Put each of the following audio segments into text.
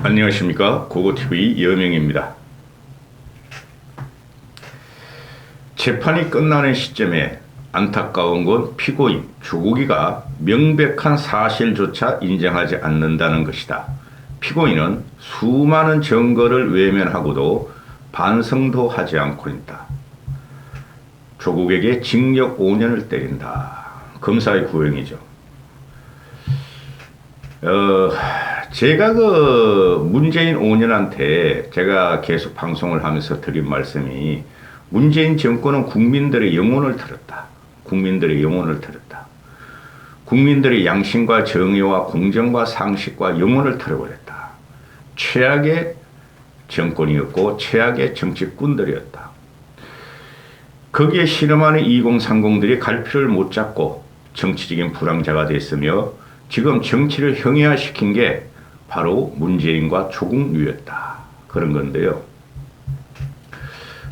안녕하십니까. 고고TV 여명입니다. 재판이 끝나는 시점에 안타까운 건 피고인 조국이가 명백한 사실조차 인정하지 않는다는 것이다. 피고인은 수많은 증거를 외면하고도 반성도 하지 않고 있다. 조국에게 징역 5년을 때린다. 검사의 구형이죠. 제가 문재인 5년한테 제가 계속 방송을 하면서 드린 말씀이, 문재인 정권은 국민들의 영혼을 틀었다. 국민들의 영혼을 틀었다. 국민들의 양심과 정의와 공정과 상식과 영혼을 틀어버렸다. 최악의 정권이었고 최악의 정치꾼들이었다. 거기에 실험하는 2030들이 갈피를 못 잡고 정치적인 불황자가 됐으며, 지금 정치를 형해화시킨 게 바로 문재인과 조국유였다. 그런 건데요.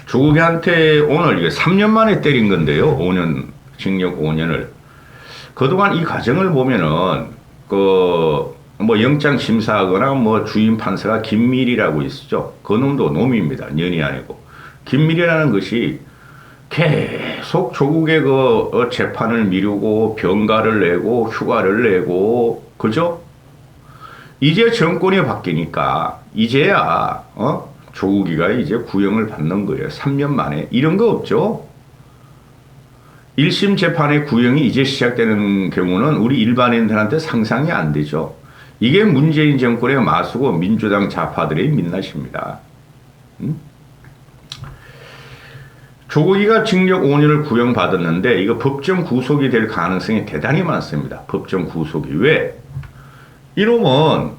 조국한테 오늘 이게 3년 만에 때린 건데요. 5년, 징역 5년을. 그동안 이 과정을 보면은, 영장 심사하거나 주임 판사가 김밀이라고 있었죠. 그 놈도 놈입니다. 년이 아니고. 김밀이라는 것이 계속 조국의 재판을 미루고 병가를 내고 휴가를 내고, 그죠? 이제 정권이 바뀌니까 이제야 조국이가 이제 구형을 받는 거예요. 3년 만에. 이런 거 없죠? 1심 재판의 구형이 이제 시작되는 경우는 우리 일반인들한테 상상이 안 되죠. 이게 문재인 정권의 마수고 민주당 좌파들의 민낯입니다. 조국이가 징역 5년을 구형받았는데 이거 법정 구속이 될 가능성이 대단히 많습니다. 법정 구속이. 왜? 이놈은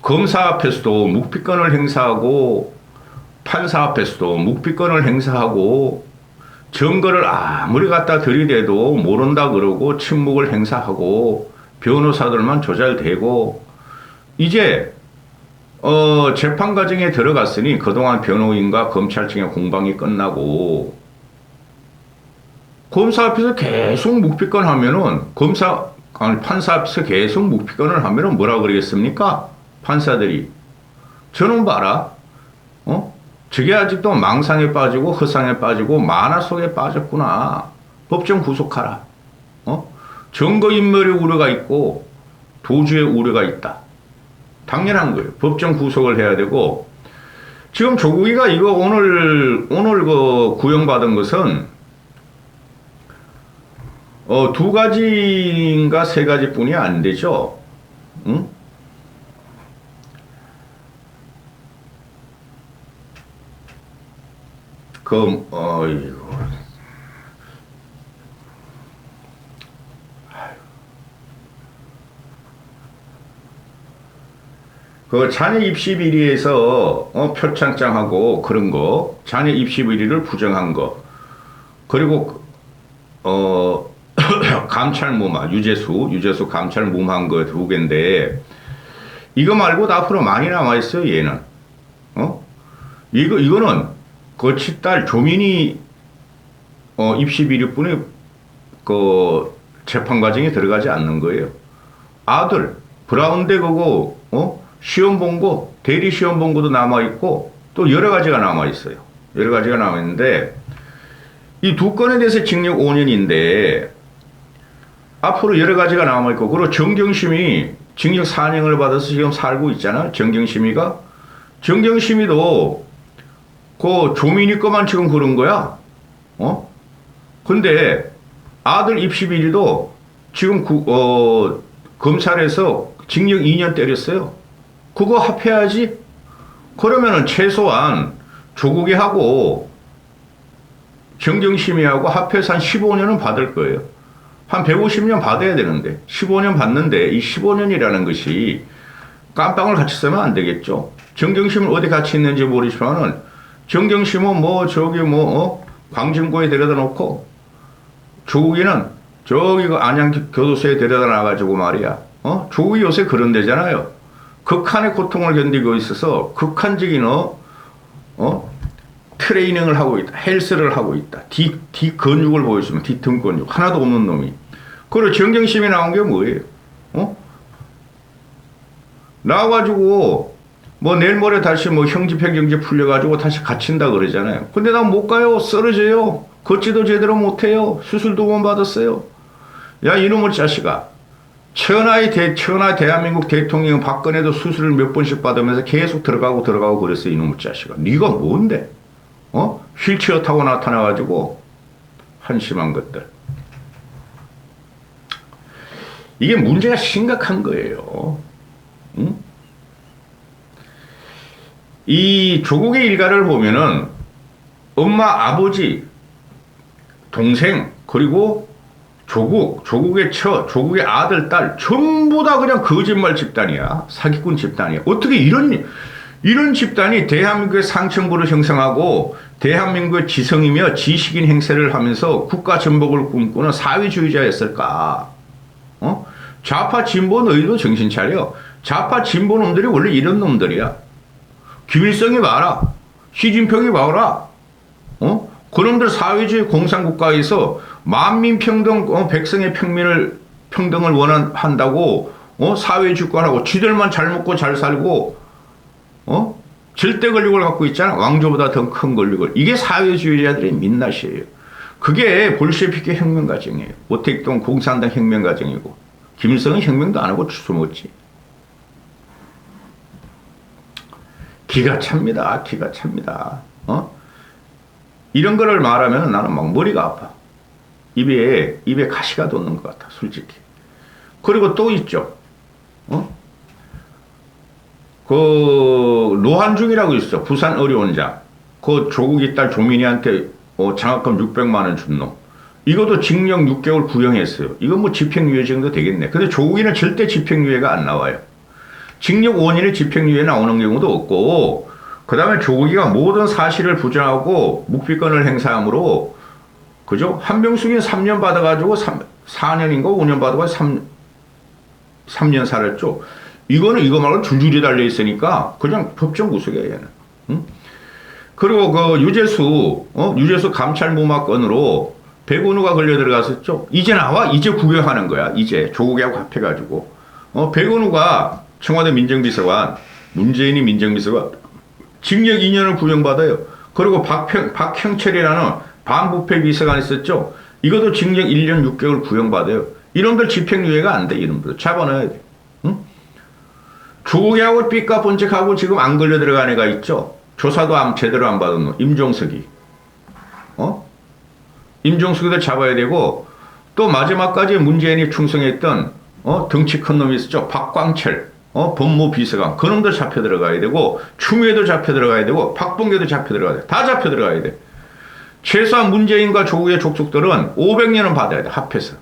검사 앞에서도 묵비권을 행사하고 판사 앞에서도 묵비권을 행사하고 증거를 아무리 갖다 들이대도 모른다 그러고 침묵을 행사하고 변호사들만 조잘대고, 이제 재판 과정에 들어갔으니 그동안 변호인과 검찰청의 공방이 끝나고 검사 앞에서 계속 묵비권 하면은 판사 앞에서 계속 묵비권을 하면은 뭐라 그러겠습니까? 판사들이 저놈 봐라. 저게 아직도 망상에 빠지고 허상에 빠지고 만화 속에 빠졌구나. 법정 구속하라. 증거인멸의 우려가 있고 도주의 우려가 있다. 당연한 거예요. 법정 구속을 해야 되고, 지금 조국이가 이거 오늘 구형받은 것은 2가지인가 3가지뿐이 안 되죠. 응? 이거. 자녀 입시 비리에서 표창장하고 그런 거, 자녀 입시 비리를 부정한 거, 그리고 감찰 무마, 유재수 감찰 무마한 거 2개인데, 이거 말고도 앞으로 많이 남아 있어요. 얘는. 이거는 거치딸 조민이 입시 비리뿐에 재판 과정에 들어가지 않는 거예요. 아들 브라운대 그거 시험 본 거, 대리 시험 본 것도 남아있고, 또 여러 가지가 남아있어요. 여러 가지가 남아있는데, 이 2건에 대해서 징역 5년인데, 앞으로 여러 가지가 남아있고, 그리고 정경심이 징역 4년을 받아서 지금 살고 있잖아. 정경심이가. 정경심이도 조민이 거만 지금 그런 거야. 근데 아들 입시 비리도 지금 검찰에서 징역 2년 때렸어요. 그거 합해야지. 그러면은 최소한 조국이하고 정경심이하고 합해서 한 15년은 받을 거예요. 한 150년 받아야 되는데 15년 받는데, 이 15년이라는 것이 깜빵을 같이 쓰면 안 되겠죠. 정경심은 어디 같이 있는지 모르지만은, 정경심은 광진구에 데려다 놓고, 조국이는 저기 안양 교도소에 데려다 놔가지고 말이야. 조국이 요새 그런 데잖아요. 극한의 고통을 견디고 있어서 극한적인 트레이닝을 하고 있다. 헬스를 하고 있다. 뒤 근육을 보여주면 뒤등 근육 하나도 없는 놈이. 그리고 정경심이 나온 게 뭐예요? 나와가지고 뭐 내일 모레 다시 뭐 형집행정지 풀려가지고 다시 갇힌다 그러잖아요. 근데 난 못 가요. 쓰러져요. 걷지도 제대로 못해요. 수술도 못 받았어요. 야 이놈의 자식아. 천하의 대한민국 대통령 박근혜도 수술을 몇 번씩 받으면서 계속 들어가고 그랬어. 이놈의 자식아. 네가 뭔데? 휠체어 타고 나타나가지고 한심한 것들. 이게 문제가 심각한 거예요. 응? 이 조국의 일가를 보면은 엄마, 아버지, 동생, 그리고 조국의 조국의 아들, 딸, 전부 다 그냥 거짓말 집단이야. 사기꾼 집단이야. 어떻게 이런 집단이 대한민국의 상층부를 형성하고 대한민국의 지성이며 지식인 행세를 하면서 국가 전복을 꿈꾸는 사회주의자였을까? 좌파 진보 너희도 정신 차려. 좌파 진보 놈들이 원래 이런 놈들이야. 김일성이 봐라. 시진핑이 봐라. 그놈들 사회주의 공산국가에서 만민평등, 백성의 평등을 원한다고, 사회주권하고, 쥐들만 잘 먹고 잘 살고, 절대 권력을 갖고 있잖아. 왕조보다 더 큰 권력을. 이게 사회주의자들의 민낯이에요. 그게 볼셰비키 혁명 과정이에요. 모택동 공산당 혁명 과정이고, 김일성은 혁명도 안 하고 주워먹었지. 기가 찹니다. 기가 찹니다. 이런 거를 말하면 나는 막 머리가 아파. 입에 가시가 돋는 것 같아, 솔직히. 그리고 또 있죠. 그, 노한중이라고 있어. 부산 어려원장. 그 조국이 딸 조민이한테 장학금 600만원 준 놈. 이것도 징역 6개월 구형했어요. 이건 뭐 집행유예 정도 되겠네. 근데 조국이는 절대 집행유예가 안 나와요. 징역 5년의 집행유예 나오는 경우도 없고, 그 다음에 조국이가 모든 사실을 부정하고 묵비권을 행사하므로, 그죠? 한명숙이 3년 받아가지고 4년인가 5년 받아가지고 3년 살았죠. 이거 말고 줄줄이 달려있으니까 그냥 법정 구속이야, 얘는. 응? 그리고 그 유재수 감찰 무마 건으로 백운우가 걸려 들어갔었죠. 이제 나와? 이제 구경하는 거야. 이제 조국하고 합해가지고. 백운우가 청와대 민정비서관, 문재인이 민정비서관, 징역 2년을 구형받아요. 그리고 박형철이라는 반부패 비서관 있었죠. 이것도 징역 1년 6개월 구형받아요. 이놈들 집행유예가 안 돼. 이놈들 잡아놔야 돼. 응? 조국하고 삐까 번쩍하고 지금 안 걸려 들어간 애가 있죠. 조사도 제대로 안 받은 놈. 임종석이. 임종석이도 잡아야 되고, 또 마지막까지 문재인이 충성했던 덩치 큰 놈이 있었죠. 박광철. 법무비서관. 그놈들 잡혀 들어가야 되고, 추미애도 잡혀 들어가야 되고, 박봉계도 잡혀 들어가야 돼. 다 잡혀 들어가야 돼. 최소한 문재인과 조국의 족속들은 500년은 받아야 돼. 합해서.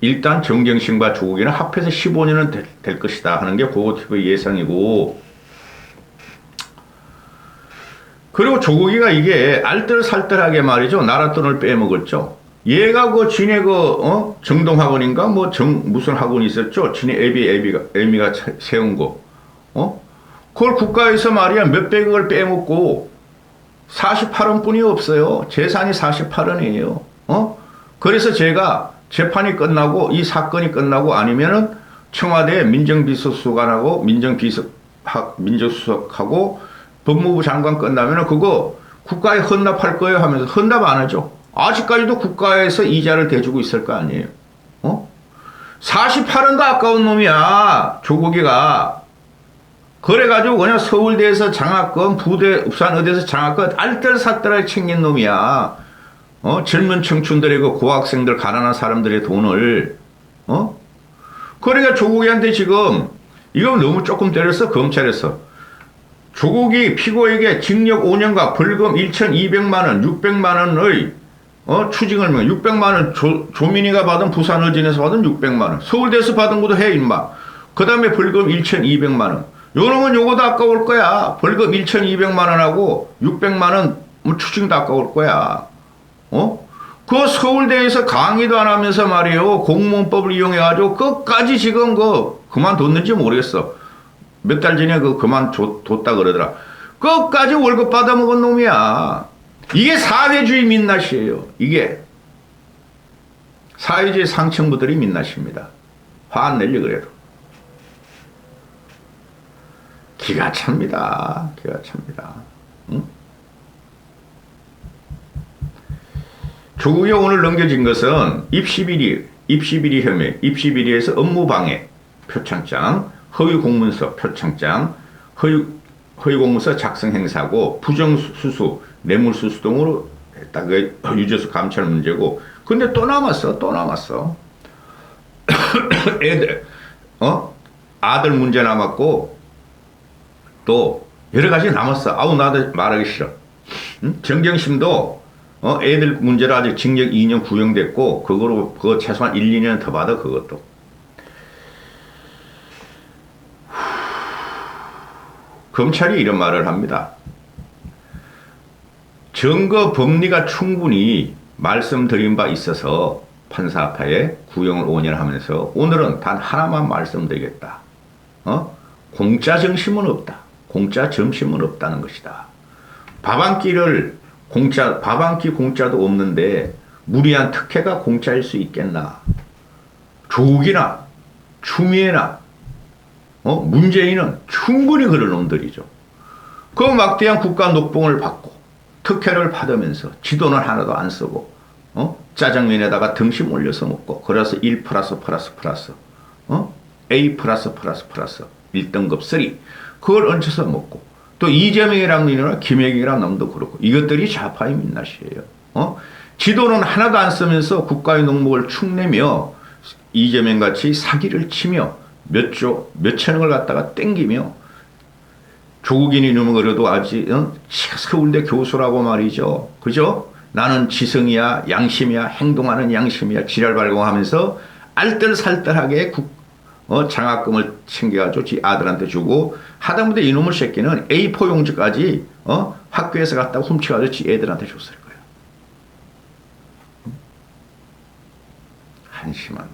일단 정경심과 조국이는 합해서 15년은 될 것이다 하는 게 고고TV 예상이고, 그리고 조국이가 이게 알뜰살뜰하게 말이죠. 나라 돈을 빼먹었죠. 얘가 지네 정동학원인가 무슨 학원이 있었죠. 지네 애미가 세운 거. 그걸 국가에서 말이야 몇백억을 빼먹고 48원 뿐이 없어요. 재산이 48원이에요. 그래서 제가 재판이 끝나고 이 사건이 끝나고 아니면은 청와대 민정비서수관하고 민정수석하고 법무부 장관 끝나면은 그거 국가에 헌납할 거예요 하면서 헌납 안 하죠. 아직까지도 국가에서 이자를 대주고 있을 거 아니에요. 48원도 아까운 놈이야. 조국이가. 그래가지고 그냥 서울대에서 장학금, 울산 어디에서 장학금 알뜰살뜰하게 챙긴 놈이야. 젊은 청춘들이고 고학생들 가난한 사람들의 돈을. 그러니까 조국이한테 지금 이건 너무 조금 때렸어. 검찰에서. 조국이 피고에게 징역 5년과 벌금 1,200만 원, 600만 원의 추징을 600만 원 조민이가 받은 부산 어진에서 받은 600만 원, 서울대에서 받은 것도 해 임마. 그 다음에 벌금 1,200만 원. 요놈은 요거도 아까울 거야. 벌금 1,200만 원하고 600만 원 추징도 아까울 거야. 그 서울대에서 강의도 안 하면서 말이에요. 공무원법을 이용해가지고 끝까지 지금 그만뒀는지 모르겠어. 몇 달 전에 그만뒀다 그러더라. 끝까지 월급 받아먹은 놈이야. 이게 사회주의 민낯이에요. 이게. 사회주의 상층부들이 민낯입니다. 화 안 내려 그래도. 기가 찹니다. 기가 찹니다. 응? 조국이 오늘 넘겨진 것은 입시비리 혐의, 입시비리에서 업무방해, 표창장, 허위공문서, 표창장, 허위공문서 작성 행사고, 부정수수, 뇌물수수 등으로 했다. 그 유재수 감찰 문제고. 근데 또 남았어. 애들, 아들 문제 남았고, 또 여러 가지 남았어. 아우, 나도 말하기 싫어. 응? 정경심도 애들 문제로 아직 징역 2년 구형됐고, 그거 최소한 1, 2년 더 받아, 그것도. 검찰이 이런 말을 합니다. 증거 법리가 충분히 말씀드린 바 있어서 판사 앞에 구형을 5년 하면서 오늘은 단 하나만 말씀드리겠다. 공짜 점심은 없다. 공짜 점심은 없다는 것이다. 밥 한 끼 공짜도 없는데 무리한 특혜가 공짜일 수 있겠나. 조국이나 추미애나 문재인은 충분히 그런 놈들이죠. 그 막대한 국가 녹봉을 받고 특혜를 받으면서 지도는 하나도 안 쓰고 짜장면에다가 등심 올려서 먹고, 그래서 1 플러스 A 플러스 1등급 3 그걸 얹혀서 먹고, 또 이재명이랑 이나 김혜경이랑 놈도 그렇고, 이것들이 좌파의 민낯이에요. 지도는 하나도 안 쓰면서 국가의 녹목을 축내며 이재명같이 사기를 치며 몇천억을 갖다가 땡기며, 조국인 이놈은 그래도 아직 서울대 교수라고 말이죠. 그죠? 나는 지성이야, 양심이야, 행동하는 양심이야, 지랄 발광하면서 알뜰살뜰하게 장학금을 챙겨가지고 지 아들한테 주고, 하다못해 이놈의 새끼는 A4 용지까지 학교에서 갖다가 훔쳐가지고 지 애들한테 줬을 거예요. 한심한 놈.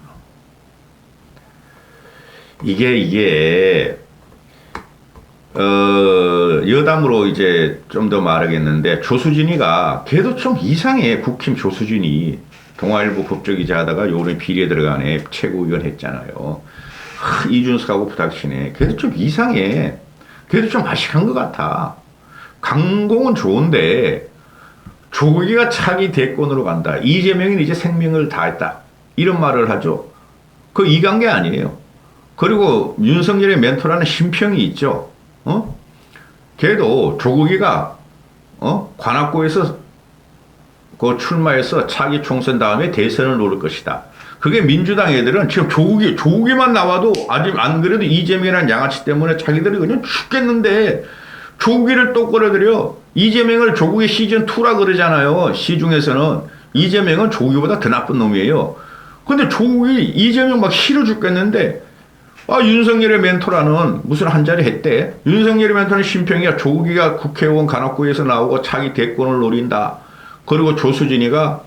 이게 여담으로 이제 좀 더 말하겠는데, 조수진이가 걔도 좀 이상해. 국힘 조수진이 동아일보 법조기자 하다가 요번에 비리에 들어가네. 최고위원 했잖아요. 이준석하고 부닥치네. 걔도 좀 이상해. 걔도 좀 아식한 것 같아. 강공은 좋은데 조국이가 차기 대권으로 간다. 이재명은 이제 생명을 다했다. 이런 말을 하죠. 그 이관계 아니에요. 그리고 윤석열의 멘토라는 심평이 있죠. 걔도 조국이가 관악구에서 그 출마해서 차기 총선 다음에 대선을 노릴 것이다. 그게 민주당 애들은 지금 조국이만 나와도 아직 안 그래도 이재명이라는 양아치 때문에 자기들이 그냥 죽겠는데 조국이를 또 끌어들여. 이재명을 조국의 시즌2라 그러잖아요. 시중에서는. 이재명은 조국이보다 더 나쁜 놈이에요. 근데 조국이 이재명 막 싫어 죽겠는데, 윤석열의 멘토라는 무슨 한 자리 했대. 윤석열의 멘토는 심평이야. 조국이가 국회의원 관악구에서 나오고 차기 대권을 노린다. 그리고 조수진이가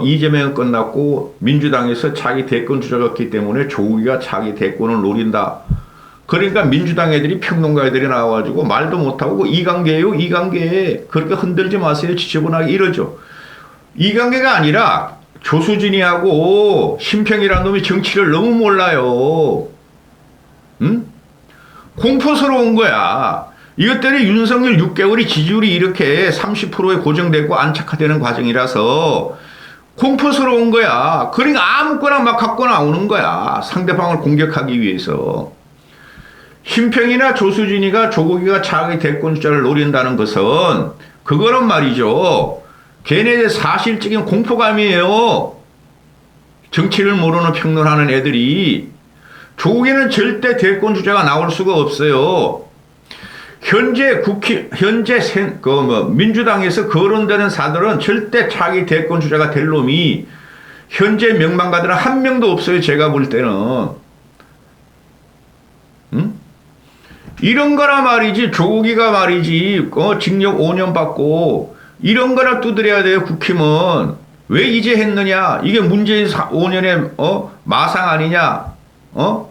이재명은 끝났고 민주당에서 차기 대권 주자였기 때문에 조국이가 차기 대권을 노린다. 그러니까 민주당 애들이, 평론가 애들이 나와가지고 말도 못하고 이관계예요, 이관계. 그렇게 흔들지 마세요, 지저분하게 이러죠. 이관계가 아니라 조수진이하고 심평이라는 놈이 정치를 너무 몰라요. 응? 공포스러운 거야. 이것들이 윤석열 6개월이 지지율이 이렇게 30%에 고정되고 안착화되는 과정이라서 공포스러운 거야. 그러니까 아무거나 막 갖고 나오는 거야. 상대방을 공격하기 위해서. 심평이나 조수진이가 조국이가 차기 대권 주자를 노린다는 것은, 그거는 말이죠, 걔네의 사실적인 공포감이에요. 정치를 모르는 평론하는 애들이. 조국이는 절대 대권 주자가 나올 수가 없어요. 현재 민주당에서 거론되는 사들은 절대 차기 대권 주자가 될 놈이 현재 명망가들은 한 명도 없어요. 제가 볼 때는. 응? 이런 거나 말이지, 조국이가 말이지, 징역 5년 받고 이런 거나 두드려야 돼요. 국힘은. 왜 이제 했느냐? 이게 문재인 5년의 마상 아니냐?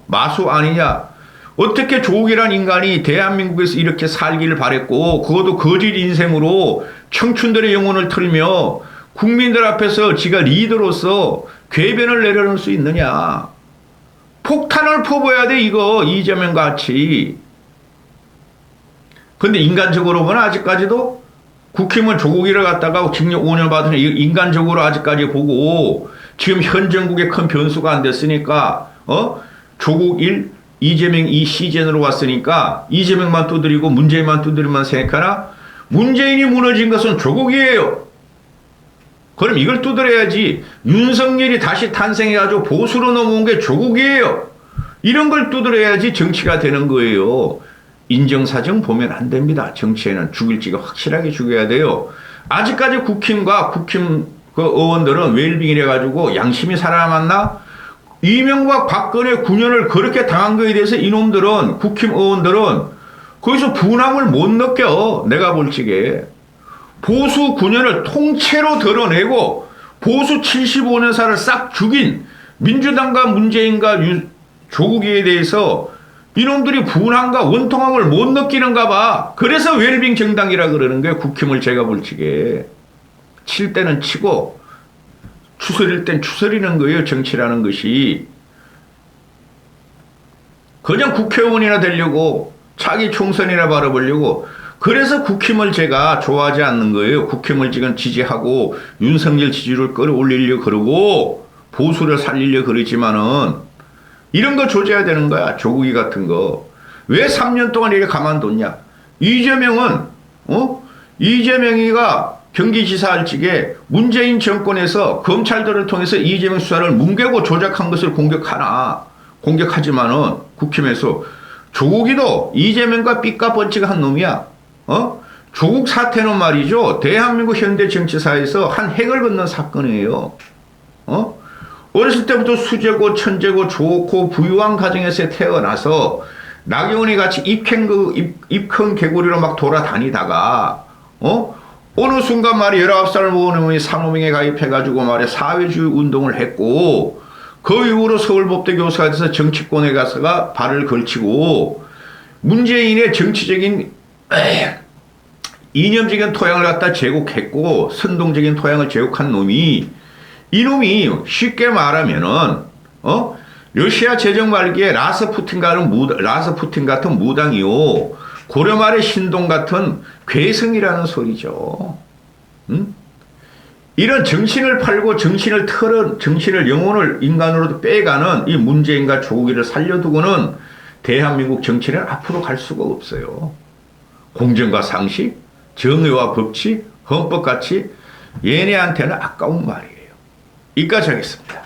마수 아니냐? 어떻게 조국이란 인간이 대한민국에서 이렇게 살기를 바랬고, 그것도 거짓 인생으로 청춘들의 영혼을 털며 국민들 앞에서 지가 리더로서 궤변을 내려놓을 수 있느냐? 폭탄을 퍼부어야 돼, 이거. 이재명 같이. 근데 인간적으로 보면 아직까지도 국힘은 조국이를 갖다가 징역 5년 받으니 인간적으로 아직까지 보고 지금 현 정국에 큰 변수가 안 됐으니까 조국 1, 이재명 2 시즌으로 왔으니까 이재명만 두드리고 문재인만 두드리면 생각하나? 문재인이 무너진 것은 조국이에요. 그럼 이걸 두드려야지. 윤석열이 다시 탄생해가지고 보수로 넘어온 게 조국이에요. 이런 걸 두드려야지 정치가 되는 거예요. 인정사정 보면 안 됩니다. 정치에는 죽일지가 확실하게 죽여야 돼요. 아직까지 국힘과 국힘 그 의원들은 웰빙이래 가지고 양심이 살아남았나? 이명박 박근혜 9년을 그렇게 당한 거에 대해서 이놈들은 국힘 의원들은 거기서 분함을 못 느껴. 내가 볼 적에 보수 9년을 통째로 드러내고 보수 75년사를 싹 죽인 민주당과 문재인과 조국에 대해서 이놈들이 분함과 원통함을 못 느끼는가 봐. 그래서 웰빙 정당이라 그러는 거예요. 국힘을 제가 볼 적에. 칠 때는 치고 추스릴 땐 추스리는 거예요. 정치라는 것이. 그냥 국회의원이나 되려고 자기 총선이나 바라보려고. 그래서 국힘을 제가 좋아하지 않는 거예요. 국힘을 지금 지지하고 윤석열 지지율을 끌어올리려고 그러고 보수를 살리려고 그러지만은 이런 거 조져야 되는 거야. 조국이 같은 거. 왜 3년 동안 이렇게 가만뒀냐. 이재명은 이재명이가 경기지사 할 적에 문재인 정권에서 검찰들을 통해서 이재명 수사를 뭉개고 조작한 것을 공격하지만은 국힘에서 조국이도 이재명과 삐까 번쩍한 놈이야. 조국 사태는 말이죠. 대한민국 현대 정치사에서 한 획을 긋는 사건이에요. 어렸을 때부터 수제고 천재고 좋고 부유한 가정에서 태어나서 나경원이 같이 입큰 개구리로 막 돌아다니다가 어느 순간 말이 19살 먹은 놈이 상호명에 가입해가지고 말이야 사회주의 운동을 했고 그 이후로 서울법대 교수가 돼서 정치권에 가서가 발을 걸치고 문재인의 정치적인 이념적인 토양을 갖다 제국했고 선동적인 토양을 제국한 놈이 이놈이 쉽게 말하면은 러시아 제정 말기에 라스푸틴 같은 무당이요 고려 말의 신동 같은 괴성이라는 소리죠. 이런 정신을 팔고 정신을 영혼을 인간으로 빼가는 이 문재인과 조국이를 살려두고는 대한민국 정치는 앞으로 갈 수가 없어요. 공정과 상식, 정의와 법치, 헌법같이 얘네한테는 아까운 말이에요. 여기까지 하겠습니다.